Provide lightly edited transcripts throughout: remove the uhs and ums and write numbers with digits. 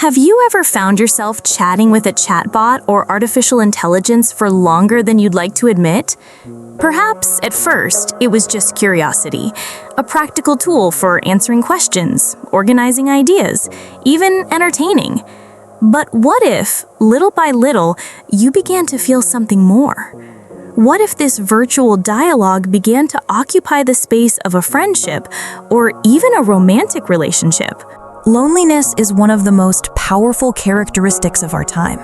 Have you ever found yourself chatting with a chatbot or artificial intelligence for longer than you'd like to admit? Perhaps, at first, it was just curiosity, a practical tool for answering questions, organizing ideas, even entertaining. But what if, little by little, you began to feel something more? What if this virtual dialogue began to occupy the space of a friendship or even a romantic relationship? Loneliness is one of the most powerful characteristics of our time.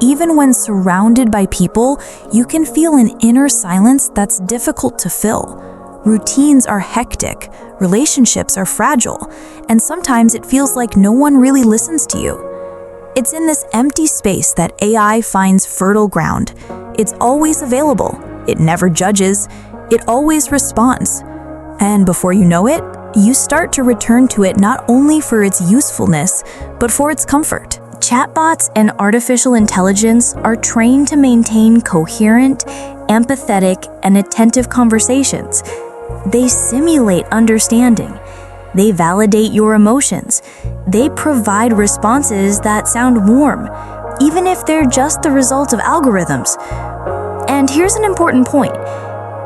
Even when surrounded by people, you can feel an inner silence that's difficult to fill. Routines are hectic, relationships are fragile, and sometimes it feels like no one really listens to you. It's in this empty space that AI finds fertile ground. It's always available, it never judges, it always responds. And before you know it, you start to return to it not only for its usefulness, but for its comfort. Chatbots and artificial intelligence are trained to maintain coherent, empathetic, and attentive conversations. They simulate understanding. They validate your emotions. They provide responses that sound warm, even if they're just the result of algorithms. And here's an important point.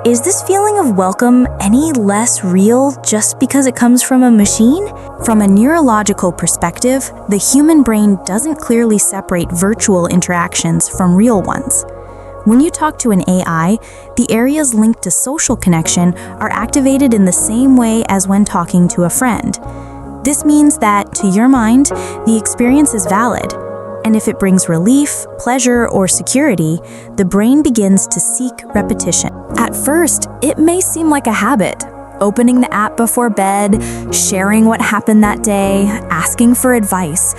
Is this feeling of welcome any less real just because it comes from a machine? From a neurological perspective, the human brain doesn't clearly separate virtual interactions from real ones. When you talk to an AI, the areas linked to social connection are activated in the same way as when talking to a friend. This means that, to your mind, the experience is valid. And if it brings relief, pleasure, or security, the brain begins to seek repetition. At first, it may seem like a habit. Opening the app before bed, sharing what happened that day, asking for advice.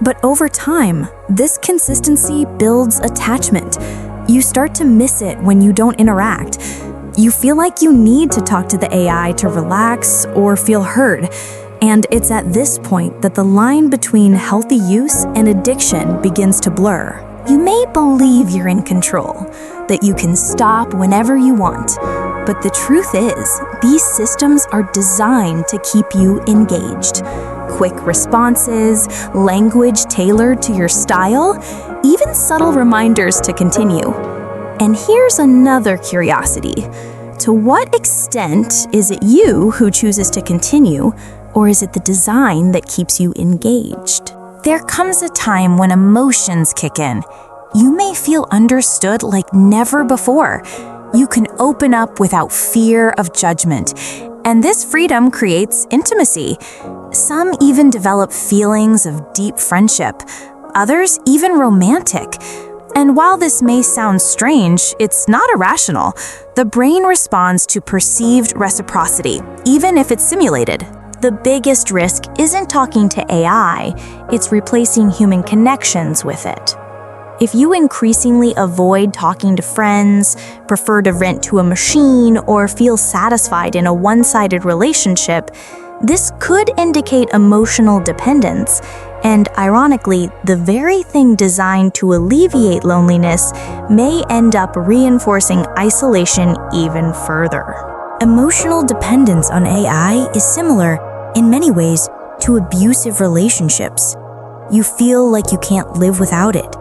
But over time, this consistency builds attachment. You start to miss it when you don't interact. You feel like you need to talk to the AI to relax or feel heard. And it's at this point that the line between healthy use and addiction begins to blur. You may believe you're in control, that you can stop whenever you want. But the truth is, these systems are designed to keep you engaged. Quick responses, language tailored to your style, even subtle reminders to continue. And here's another curiosity. To what extent is it you who chooses to continue, or is it the design that keeps you engaged? There comes a time when emotions kick in. You may feel understood like never before. You can open up without fear of judgment. And this freedom creates intimacy. Some even develop feelings of deep friendship. Others even romantic. And while this may sound strange, it's not irrational. The brain responds to perceived reciprocity, even if it's simulated. The biggest risk isn't talking to AI, it's replacing human connections with it. If you increasingly avoid talking to friends, prefer to vent to a machine, or feel satisfied in a one-sided relationship, this could indicate emotional dependence. And ironically, the very thing designed to alleviate loneliness may end up reinforcing isolation even further. Emotional dependence on AI is similar, in many ways, to abusive relationships. You feel like you can't live without it.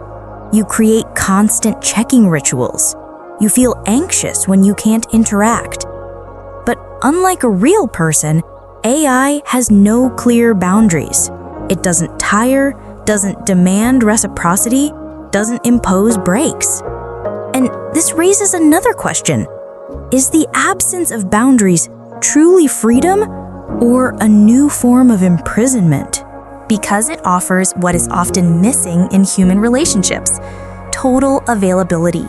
You create constant checking rituals. You feel anxious when you can't interact. But unlike a real person, AI has no clear boundaries. It doesn't tire, doesn't demand reciprocity, doesn't impose breaks. And this raises another question. Is the absence of boundaries truly freedom, or a new form of imprisonment? Because it offers what is often missing in human relationships: total availability,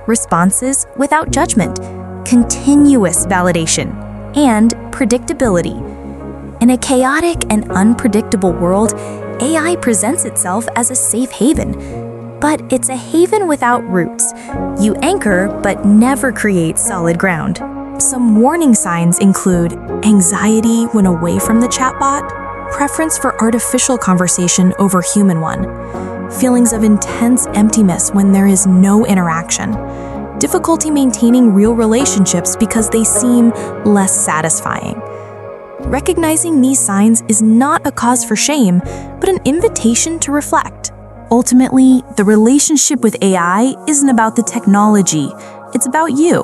responses without judgment, continuous validation, and predictability. In a chaotic and unpredictable world, AI presents itself as a safe haven. But it's a haven without roots. You anchor, but never create solid ground. Some warning signs include anxiety when away from the chatbot, preference for artificial conversation over human one, feelings of intense emptiness when there is no interaction, difficulty maintaining real relationships because they seem less satisfying. Recognizing these signs is not a cause for shame, but an invitation to reflect. Ultimately, the relationship with AI isn't about the technology, it's about you.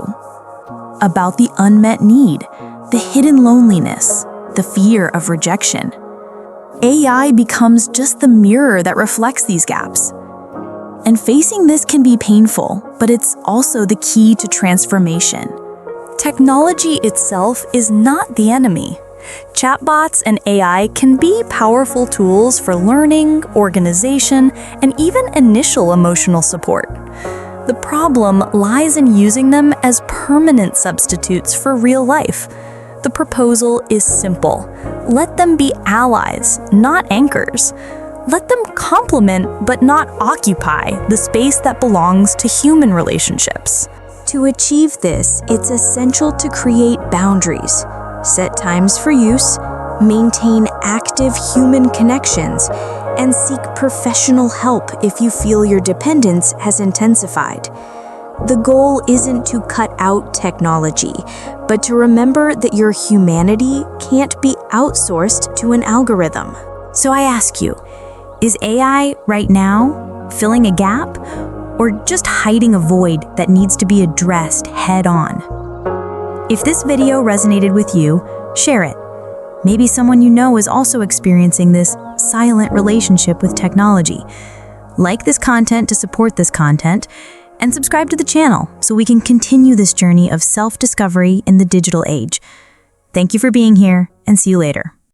About the unmet need, the hidden loneliness, the fear of rejection. AI becomes just the mirror that reflects these gaps. And facing this can be painful, but it's also the key to transformation. Technology itself is not the enemy. Chatbots and AI can be powerful tools for learning, organization, and even initial emotional support. The problem lies in using them as permanent substitutes for real life. The proposal is simple. Let them be allies, not anchors. Let them complement but not occupy the space that belongs to human relationships. To achieve this, it's essential to create boundaries, set times for use, maintain active human connections, and seek professional help if you feel your dependence has intensified. The goal isn't to cut out technology, but to remember that your humanity can't be outsourced to an algorithm. So I ask you, is AI right now filling a gap, or just hiding a void that needs to be addressed head-on? If this video resonated with you, share it. Maybe someone you know is also experiencing this silent relationship with technology. Like this content to support this content, and subscribe to the channel so we can continue this journey of self-discovery in the digital age. Thank you for being here, and see you later.